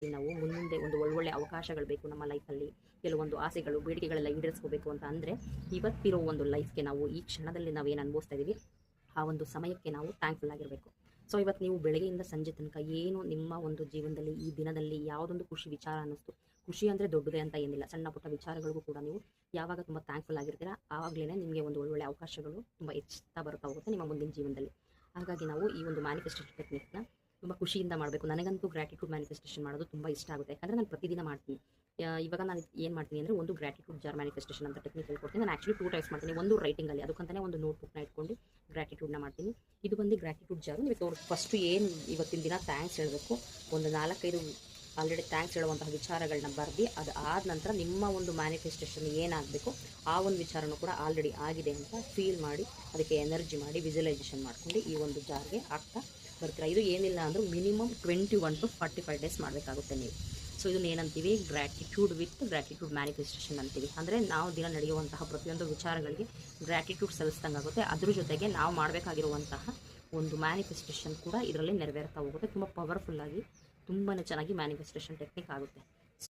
ನಾವು ಮುಂದೆ ಒಂದು ಒಳ್ಳೊಳ್ಳೆ ಅವಕಾಶಗಳು ಬೇಕು ನಮ್ಮ ಲೈಫಲ್ಲಿ, ಕೆಲವೊಂದು ಆಸೆಗಳು ಬೇಡಿಕೆಗಳೆಲ್ಲ ಈಡೇರಿಸ್ಕೋಬೇಕು ಅಂತ ಅಂದರೆ ಇವತ್ತಿರೋ ಒಂದು ಲೈಫ್ಗೆ ನಾವು ಈ ಕ್ಷಣದಲ್ಲಿ ನಾವೇನು ಅನುಭವಿಸ್ತಾ ಇದ್ದೀವಿ ಆ ಒಂದು ಸಮಯಕ್ಕೆ ನಾವು ಥ್ಯಾಂಕ್ಫುಲ್ ಆಗಿರಬೇಕು. ಸೊ ಇವತ್ತು ನೀವು ಬೆಳಗ್ಗೆಯಿಂದ ಸಂಜೆ ತನಕ ಏನು ನಿಮ್ಮ ಒಂದು ಜೀವನದಲ್ಲಿ ಈ ದಿನದಲ್ಲಿ ಯಾವುದೊಂದು ಖುಷಿ ವಿಚಾರ ಅನ್ನಿಸ್ತು, ಖುಷಿ ಅಂದರೆ ದೊಡ್ಡದೇ ಅಂತ ಏನಿಲ್ಲ, ಸಣ್ಣ ಪುಟ್ಟ ವಿಚಾರಗಳಿಗೂ ಕೂಡ ನೀವು ಯಾವಾಗ ತುಂಬ ಥ್ಯಾಂಕ್ಫುಲ್ ಆಗಿರ್ತೀರಾ ಆವಾಗಲೇ ನಿಮಗೆ ಒಂದು ಒಳ್ಳೊಳ್ಳೆ ಅವಕಾಶಗಳು ತುಂಬ ಹೆಚ್ಚುತ್ತಾ ಬರ್ತಾ ಹೋಗುತ್ತೆ ನಿಮ್ಮ ಮುಂದಿನ ಜೀವನದಲ್ಲಿ. ಹಾಗಾಗಿ ನಾವು ಈ ಒಂದು ಮ್ಯಾನಿಫೆಸ್ಟೇಷನ್ ಟೆಕ್ನಿಕ್ನ ತುಂಬ ಖುಷಿಯಿಂದ ಮಾಡಬೇಕು. ನನಗಂತೂ ಗ್ರ್ಯಾಟಿಟ್ಯೂಡ್ ಮ್ಯಾನಿಫೆಸ್ಟೇಷನ್ ಮಾಡೋದು ತುಂಬ ಇಷ್ಟ ಆಗುತ್ತೆ, ಯಾಕಂದರೆ ನಾನು ಪ್ರತಿದಿನ ಮಾಡ್ತೀನಿ. ಇವಾಗ ನಾನು ಏನು ಮಾಡ್ತೀನಿ ಅಂದರೆ ಒಂದು ಗ್ರ್ಯಾಟಿಟ್ಯೂಡ್ ಜಾರ್ ಮ್ಯಾನಿಫೆಸ್ಟೇಷನ್ ಅಂತ ಟೆಕ್ನಿಕ್ ಹೇಳ್ಕೊಡ್ತೀನಿ. ನಾನು ಆ್ಯಕ್ಚುಲಿ 2 ಟೈಪ್ಸ್ ಮಾಡ್ತೀನಿ. ಒಂದು ರೈಟಿಂಗಲ್ಲಿ, ಅದಕ್ಕಂತಲೇ ಒಂದು ನೋಟ್ಬುಕ್ನ ಇಟ್ಕೊಂಡು ಗ್ರ್ಯಾಟಿಟ್ಯೂಡ್ನ ಮಾಡ್ತೀನಿ. ಇದು ಬಂದು ಗ್ರ್ಯಾಟಿಟ್ಯೂಡ್ ಜಾರು. ನೀವು ಫಸ್ಟು ಏನು ಇವತ್ತಿನ ದಿನ ಥ್ಯಾಂಕ್ಸ್ ಹೇಳಬೇಕು, ಒಂದು 4-5 ಆಲ್ರೆಡಿ ಥ್ಯಾಂಕ್ಸ್ ಹೇಳುವಂತಹ ವಿಚಾರಗಳನ್ನ ಬರೆದು ಅದು ಆದ ನಂತರ ನಿಮ್ಮ ಒಂದು ಮ್ಯಾನಿಫೆಸ್ಟೇಷನ್ ಏನಾಗಬೇಕು ಆ ಒಂದು ವಿಚಾರನೂ ಕೂಡ ಆಲ್ರೆಡಿ ಆಗಿದೆ ಅಂತ ಫೀಲ್ ಮಾಡಿ ಅದಕ್ಕೆ ಎನರ್ಜಿ ಮಾಡಿ ವಿಜುವಲೈಸೇಷನ್ ಮಾಡ್ಕೊಂಡು ಈ ಒಂದು ಜಾರ್ಗೆ ಹಾಕ್ತಾ ಬರ್ತೀರಾ. ಇದು ಏನಿಲ್ಲ ಅಂದರೂ ಮಿನಿಮಮ್ 21 to 45 ಡೇಸ್ ಮಾಡಬೇಕಾಗುತ್ತೆ ನೀವು. ಸೊ ಇದನ್ನ ಏನಂತೀವಿ, ಗ್ರ್ಯಾಟಿಟ್ಯೂಡ್ ವಿತ್ ಗ್ರ್ಯಾಟಿಟ್ಯೂಡ್ ಮ್ಯಾನಿಫೆಸ್ಟೇಷನ್ ಅಂತೀವಿ. ಅಂದರೆ ನಾವು ದಿನ ನಡೆಯುವಂತಹ ಪ್ರತಿಯೊಂದು ವಿಚಾರಗಳಿಗೆ ಗ್ರ್ಯಾಟಿಟ್ಯೂಡ್ ಸಲ್ಲಿಸ್ದಂಗಾಗುತ್ತೆ. ಅದ್ರ ಜೊತೆಗೆ ನಾವು ಮಾಡಬೇಕಾಗಿರುವಂತಹ ಒಂದು ಮ್ಯಾನಿಫೆಸ್ಟೇಷನ್ ಕೂಡ ಇದರಲ್ಲಿ ನೆರವೇರ್ತಾ ಹೋಗುತ್ತೆ. ತುಂಬ ಪವರ್ಫುಲ್ಲಾಗಿ ತುಂಬಾ ಚೆನ್ನಾಗಿ ಮ್ಯಾನಿಫೆಸ್ಟೇಷನ್ ಟೆಕ್ನಿಕ್ ಆಗುತ್ತೆ.